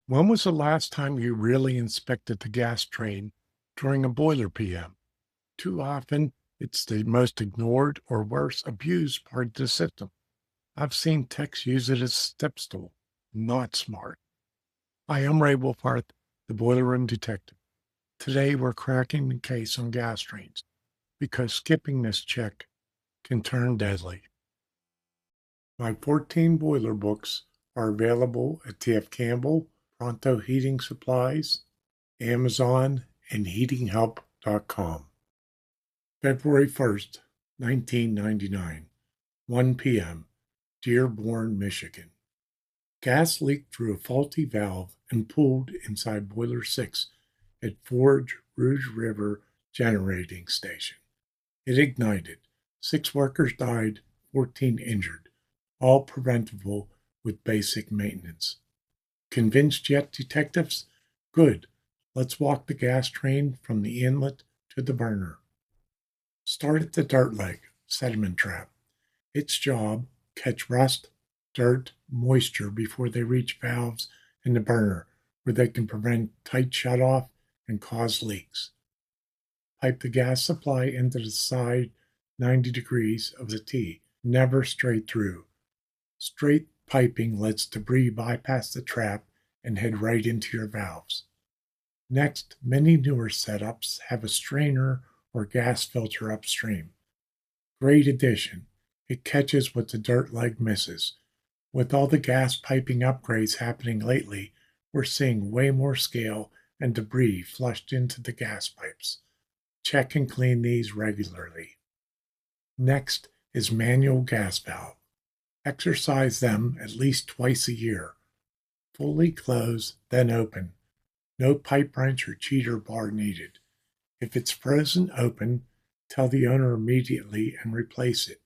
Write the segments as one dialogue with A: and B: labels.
A: When was the last time you really inspected the gas train during a boiler PM? Too often, it's the most ignored or worse, abused part of the system. I've seen techs use it as a step stool. Not smart. Hi, I'm Ray Wohlfarth, the Boiler Room Detective. Today, we're cracking the case on gas trains because skipping this check can turn deadly. My 14 boiler books are available at TF Campbell, Pronto Heating Supplies, Amazon, and heatinghelp.com. February 1st, 1999, 1 p.m., Dearborn, Michigan. Gas leaked through a faulty valve and pooled inside Boiler 6 at Ford Rouge River Generating Station. It ignited. 6 workers died, 14 injured, all preventable with basic maintenance. Convinced yet, detectives? Good. Let's walk the gas train from the inlet to the burner. Start at the dirt leg, sediment trap. Its job, catch rust, dirt, moisture before they reach valves in the burner, where they can prevent tight shutoff and cause leaks. Pipe the gas supply into the side 90 degrees of the T, never straight through. Straight piping lets debris bypass the trap and head right into your valves. Next, many newer setups have a strainer or gas filter upstream. Great addition. It catches what the dirt leg misses. With all the gas piping upgrades happening lately, we're seeing way more scale and debris flushed into the gas pipes. Check and clean these regularly. Next is manual gas valve. Exercise them at least twice a year. Fully close, then open. No pipe wrench or cheater bar needed. If it's frozen open, tell the owner immediately and replace it.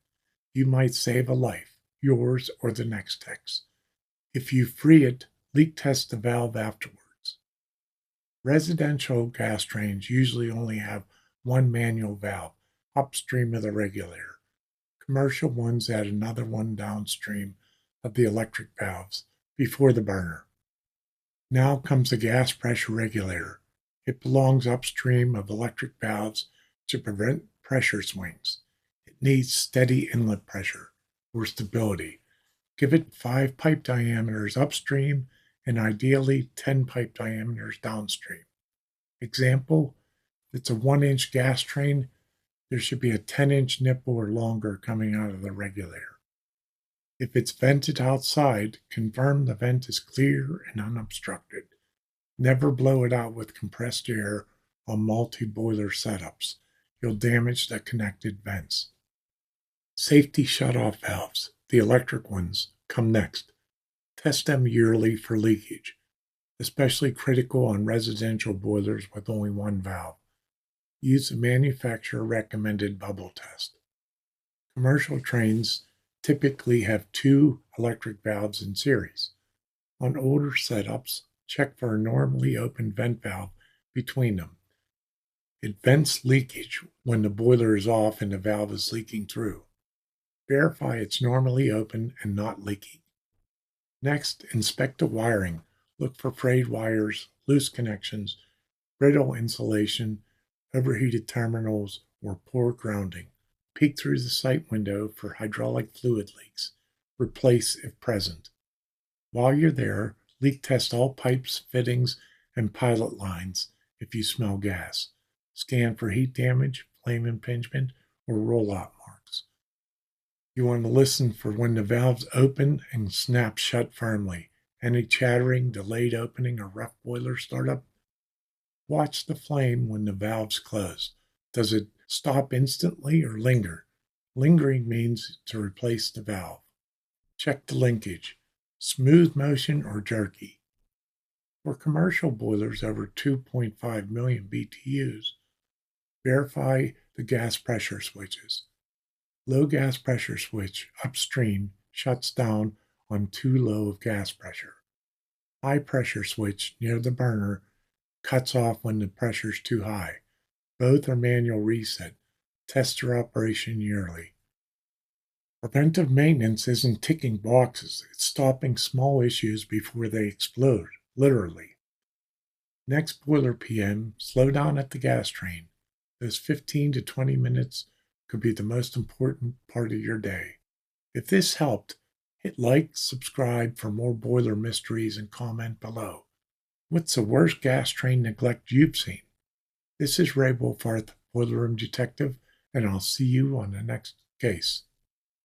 A: You might save a life, yours or the next tech's. If you free it, leak test the valve afterwards. Residential gas trains usually only have one manual valve upstream of the regulator. Commercial ones add another one downstream of the electric valves before the burner. Now comes the gas pressure regulator. It belongs upstream of electric valves to prevent pressure swings. It needs steady inlet pressure or stability. Give it 5 pipe diameters upstream and ideally 10 pipe diameters downstream. Example, if it's a 1-inch gas train, there should be a 10-inch nipple or longer coming out of the regulator. If it's vented outside, confirm the vent is clear and unobstructed. Never blow it out with compressed air on multi-boiler setups. You'll damage the connected vents. Safety shutoff valves, the electric ones, come next. Test them yearly for leakage, especially critical on residential boilers with only one valve. Use the manufacturer recommended bubble test. Commercial trains typically have 2 electric valves in series. On older setups, check for a normally open vent valve between them. It vents leakage when the boiler is off and the valve is leaking through. Verify it's normally open and not leaking. Next, inspect the wiring. Look for frayed wires, loose connections, brittle insulation, overheated terminals, or poor grounding. Peek through the sight window for hydraulic fluid leaks. Replace if present. While you're there, leak test all pipes, fittings, and pilot lines if you smell gas. Scan for heat damage, flame impingement, or rollout marks. You want to listen for when the valves open and snap shut firmly. Any chattering, delayed opening, or rough boiler startup. Watch the flame when the valves close. Does it stop instantly or linger? Lingering means to replace the valve. Check the linkage. Smooth motion or jerky. For commercial boilers over 2.5 million BTUs, verify the gas pressure switches. Low gas pressure switch upstream shuts down on too low of gas pressure. High pressure switch near the burner cuts off when the pressure is too high. Both are manual reset. Test their operation yearly. Preventive maintenance isn't ticking boxes, it's stopping small issues before they explode. literally. Next boiler PM, slow down at the gas train. Those 15 to 20 minutes could be the most important part of your day. If this helped, hit like, subscribe for more boiler mysteries, and comment below. What's the worst gas train neglect you've seen? This is Ray Wohlfarth, Boiler Room Detective, and I'll see you on the next case.